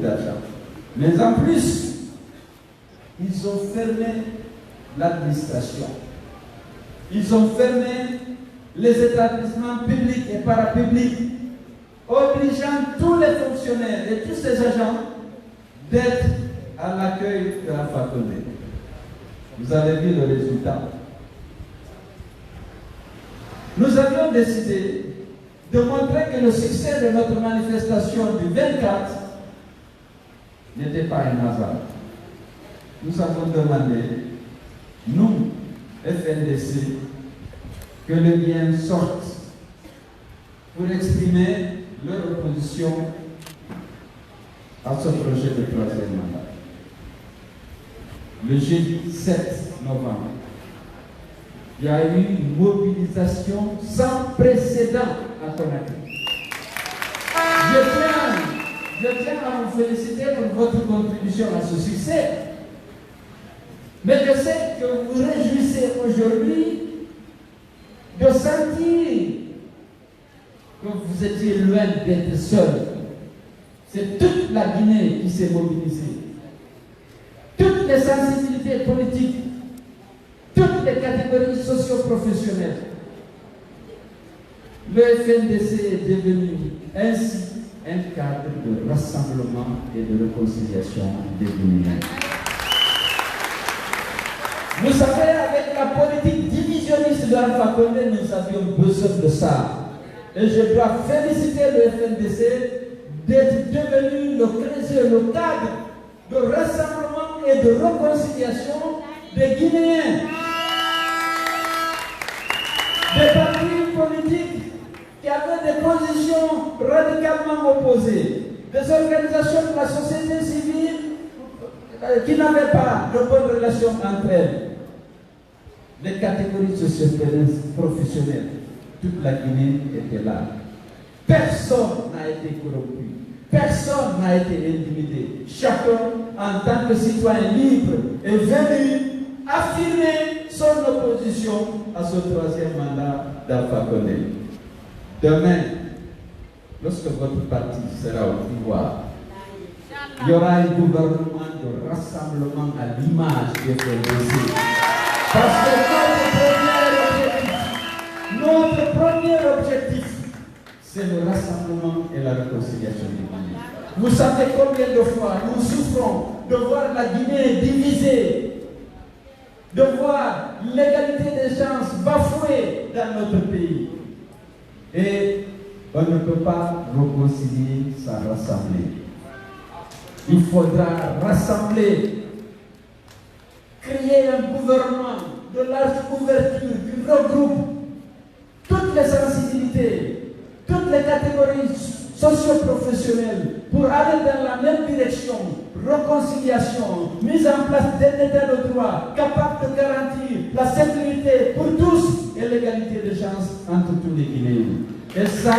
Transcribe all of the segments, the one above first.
d'argent. Mais en plus, ils ont fermé l'administration. Ils ont fermé les établissements publics et parapublics, obligeant tous les fonctionnaires et tous ces agents d'être à l'accueil de Alpha Condé. Vous avez vu le résultat. Nous avions décidé de montrer que le succès de notre manifestation du 24 n'était pas un hasard. Nous avons demandé, nous, FNDC, que le lien sorte pour exprimer leur opposition à ce projet de troisième mandat. Le jeudi 7 novembre, il y a eu une mobilisation sans précédent à Conakry. Je tiens à vous féliciter pour votre contribution à ce succès. Mais je sais que vous vous réjouissez aujourd'hui de sentir que vous étiez loin d'être seul. C'est toute la Guinée qui s'est mobilisée. Toutes les sensibilités politiques, toutes les catégories socio-professionnelles. Le FNDC est devenu ainsi un cadre de rassemblement et de réconciliation des Guinéens. Vous savez, avec la politique divisionniste d'Alpha Condé, nous avions besoin de ça. Et je dois féliciter le FNDC d'être devenu le cadre de rassemblement et de réconciliation des Guinéens. Des partis politiques qui avaient des positions radicalement opposées, des organisations de la société civile qui n'avaient pas de bonnes relations entre elles, les catégories socio-professionnelles, toute la Guinée était là. Personne n'a été corrompu, personne n'a été intimidé. Chacun, en tant que citoyen libre, est venu affirmer son opposition à ce troisième mandat d'Alpha Condé. Demain, lorsque votre parti sera au pouvoir, il y aura un gouvernement de rassemblement à l'image du FNDC. Parce que notre premier objectif, c'est le rassemblement et la réconciliation du Guinée. Vous savez combien de fois nous souffrons de voir la Guinée divisée, de voir l'égalité des chances bafouée dans notre pays. Et on ne peut pas réconcilier sans rassembler. Il faudra rassembler, créer un gouvernement de large couverture qui regroupe toutes les sensibilités, toutes les catégories socio-professionnelles pour aller dans la même direction, réconciliation, mise en place d'un état de droit capable de garantir la sécurité pour tous et l'égalité des chances entre tous les Guinéens. Et ça,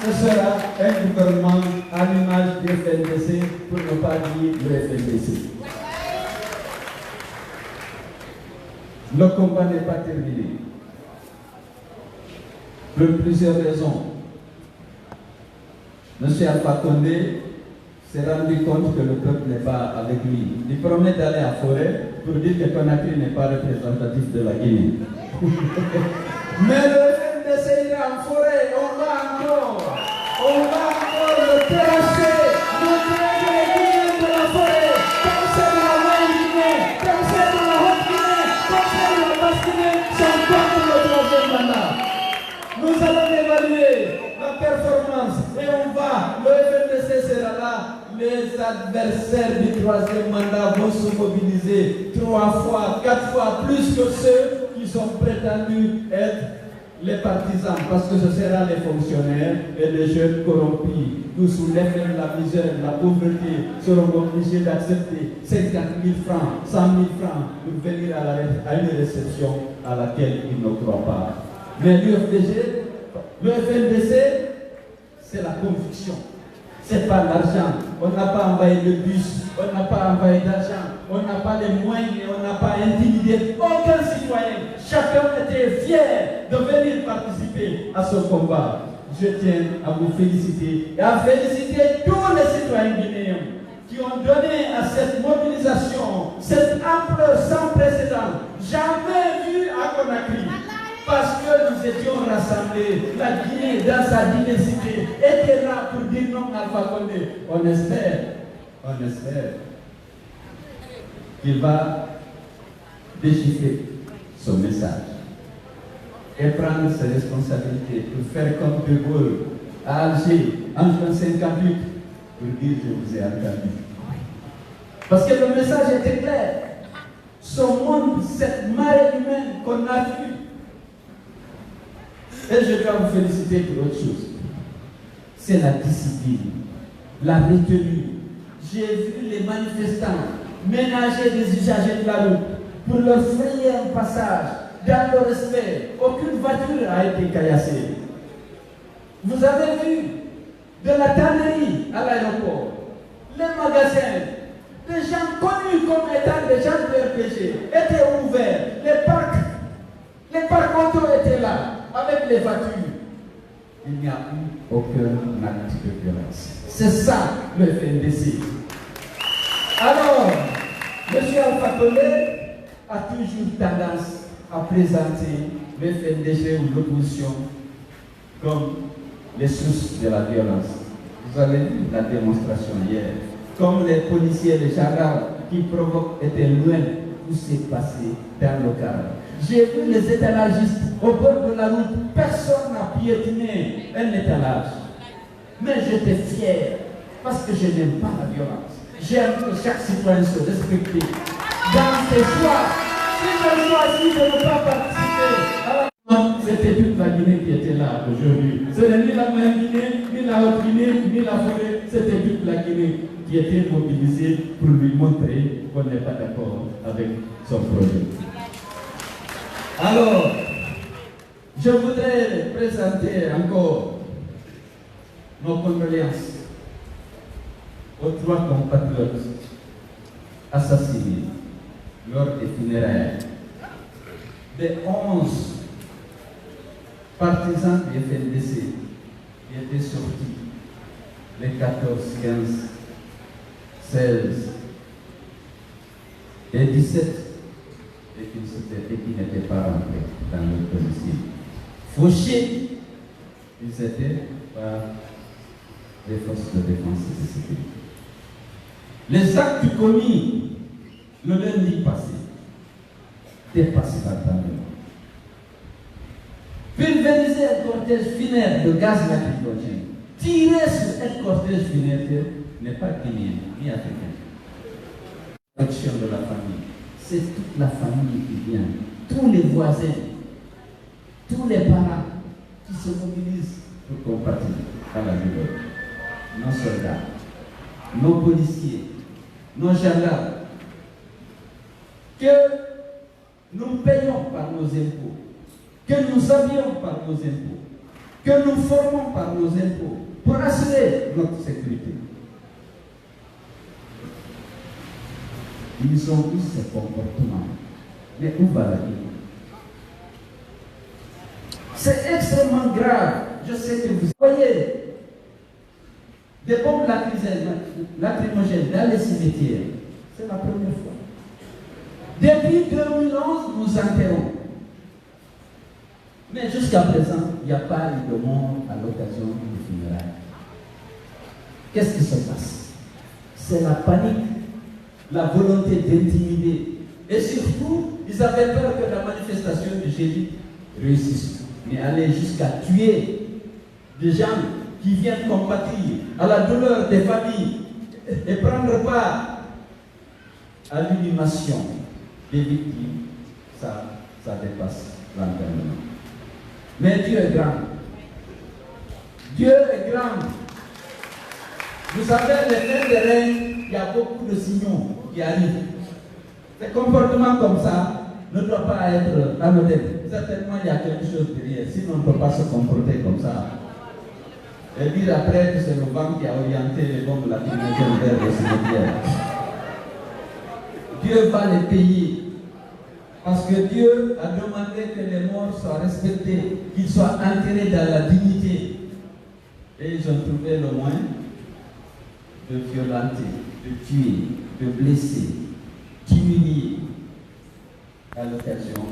ce sera un gouvernement à l'image du FNDC, pour ne pas dire le FNDC. Le combat n'est pas terminé. Pour plusieurs raisons. M. Alpha Condé s'est rendu compte que le peuple n'est pas avec lui. Il promet d'aller à forêt pour dire que Conakry n'est pas représentatif de la Guinée. Mais le FNDC ira en forêt, on va encore le terrasser, montrer que les Guinéens de la forêt, comme ceux de la Moyenne-Guinée, comme ceux de la Haute-Guinée, comme ceux de la Basse-Guinée, sont contre le troisième mandat. Nous allons évaluer la performance et le FNDC sera là. Les adversaires du troisième mandat vont se mobiliser 3 fois, 4 fois plus que ceux qui sont prétendus être les partisans, parce que ce sera les fonctionnaires et les jeunes corrompus qui sous l'effet de la misère, de la pauvreté, seront obligés d'accepter 50 000 francs, 100 000 francs pour venir à une réception à laquelle ils ne croient pas. Mais le FNDC, c'est la conviction. Ce n'est pas l'argent. On n'a pas envoyé le bus, on n'a pas envoyé d'argent, on n'a pas les moyens, on n'a pas intimidé aucun citoyen. Chacun était fier de venir participer à ce combat. Je tiens à vous féliciter et à féliciter tous les citoyens guinéens qui ont donné à cette mobilisation cette ampleur sans précédent, jamais vue à Conakry. Parce que nous étions rassemblés, la Guinée dans sa diversité était là pour dire non à Alpha Condé. On espère qu'il va déchiffrer son message et prendre ses responsabilités pour faire comme De Gaulle à Alger en juin 58 pour dire je vous ai entendu. Parce que le message était clair. Ce monde, cette marée humaine qu'on a vue. Et je dois vous féliciter pour autre chose. C'est la discipline, la retenue. J'ai vu les manifestants ménager des usagers de la route pour leur frayer un passage dans le respect. Aucune voiture a été caillassée. Vous avez vu de la tannerie à l'aéroport, les magasins, des gens connus comme étant des gens de RPG étaient ouverts. Les parcs auto étaient là avec les voitures. Il n'y a eu aucun acte de violence. C'est ça le FNDC. Alors, M. Alpha Condé a toujours tendance à présenter le FNDC ou l'opposition comme les sources de la violence. Vous avez vu la démonstration hier. Comme les policiers, les gendarmes qui provoquent étaient loin où s'est passé dans le cadre. J'ai vu les étalagistes au bord de la route. Personne n'a piétiné un étalage. Mais j'étais fier parce que je n'aime pas la violence. J'aime que chaque citoyen se respecte dans ses choix. Si je choisis de ne pas participer, alors c'était toute la Guinée qui était là aujourd'hui. Ce n'est ni la moyenne Guinée, ni la haute Guinée, ni la forêt. C'était toute la Guinée qui était mobilisée pour lui montrer qu'on n'est pas d'accord avec son projet. Alors, je voudrais présenter encore nos condoléances aux 3 compatriotes assassinés lors des funérailles des 11 partisans du FNDC qui étaient sortis les 14, 15, 16 et 17 et qui n'étaient pas rentrés dans le domicile. Fauchés, ils étaient par les forces de défense et de sécurité. Les actes commis le lundi passé dépassent l'entendement. Pulvériser un cortège funèbre de gaz lacrymogène, tirer sur un cortège funèbre n'est pas guinéen ni africain. L'action de la famille, c'est toute la famille qui vient, tous les voisins, tous les parents qui se mobilisent pour combattre à la douleur. Nos soldats, nos policiers, nos gendarmes, que nous payons par nos impôts, que nous habillons par nos impôts, que nous formons par nos impôts pour assurer notre sécurité. Ils ont eu ce comportement. Mais où va la vie? C'est extrêmement grave. Je sais que vous voyez des bombes lacrymogènes dans les cimetières. C'est la première fois. Depuis 2011, nous enterrons. Mais jusqu'à présent, il n'y a pas eu de mort à l'occasion du funérailles. Qu'est-ce qui se passe? C'est la panique, la volonté d'intimider. Et surtout, ils avaient peur que la manifestation du jeudi réussisse. Mais aller jusqu'à tuer des gens qui viennent combattre à la douleur des familles et prendre part à l'inhumation des victimes, ça dépasse l'entendement. Mais Dieu est grand. Dieu est grand. Vous savez, les fins de règne, il y a beaucoup de signaux qui arrivent. Ces comportements comme ça ne doivent pas être anodins. Certainement, il y a quelque chose derrière. Sinon, on ne peut pas se comporter comme ça. Et dire après que c'est le vent qui a orienté les bombes lacrymogènes vers le cimetière. Dieu va les payer. Parce que Dieu a demandé que les morts soient respectés, qu'ils soient enterrés dans la dignité. Et ils ont trouvé le moyen de violenter, de tuer, de blesser, d'humilier à l'occasion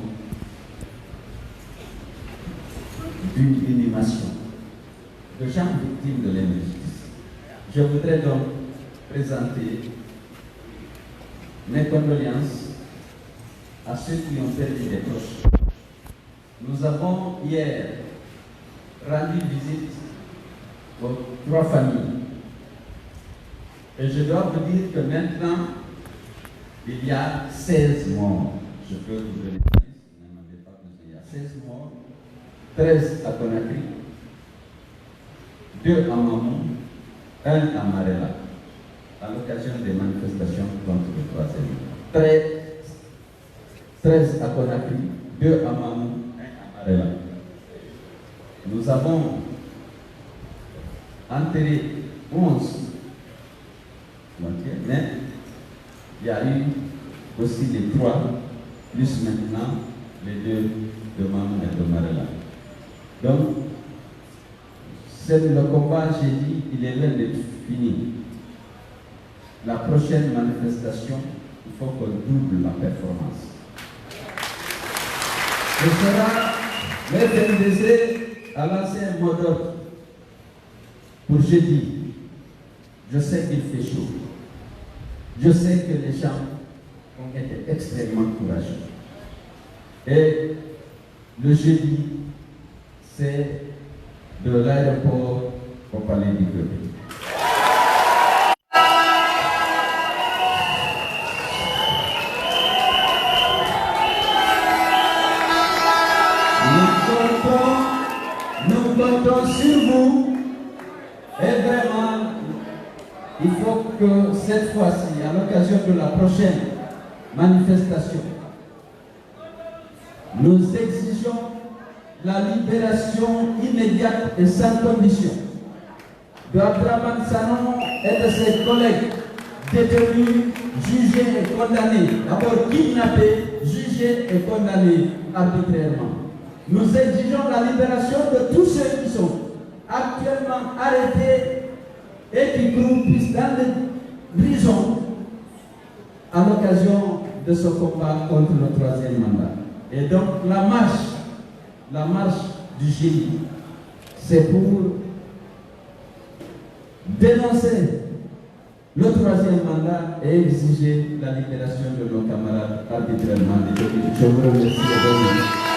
d'une inhumation de gens victimes de l'injustice. Je voudrais donc présenter mes condoléances à ceux qui ont perdu des proches. Nous avons hier rendu visite aux 3 familles. Et je dois vous dire que maintenant, il y a 16 morts. Je peux vous donner la liste, vous n'en avez pas besoin. Il y a 16 morts, 13 à Conakry, 2 à Mamou, 1 à Marella, à l'occasion des manifestations contre le 3e. 13 à Conakry, 2 à Mamou, 1 à Marella. Nous avons enterré 11, mais il y a eu aussi les 3, plus maintenant les 2 de Mamou et de Marella. Donc, c'est le combat, j'ai dit, il est loin d'être fini. La prochaine manifestation, il faut qu'on double la performance. Ce sera le FNDC à l'ancien mot d'ordre pour jeudi. Je sais qu'il fait chaud. Je sais que les gens ont été extrêmement courageux. Et le jeudi, c'est de l'aéroport au Palais du Peuple. Nous comptons sur vous et vraiment, il faut que cette fois-ci, à l'occasion de la prochaine manifestation, nous exigeons la libération immédiate et sans condition de Abdraman Sanon et de ses collègues détenus, jugés et condamnés, d'abord kidnappés, jugés et condamnés arbitrairement. Nous exigeons la libération de tous ceux qui sont actuellement arrêtés et qui croupissent dans les prisons à l'occasion de ce combat contre le 3e mandat. Et donc la marche du génie, c'est pour dénoncer le 3e mandat et exiger la libération de nos camarades arbitrairement détenus. Je vous remercie.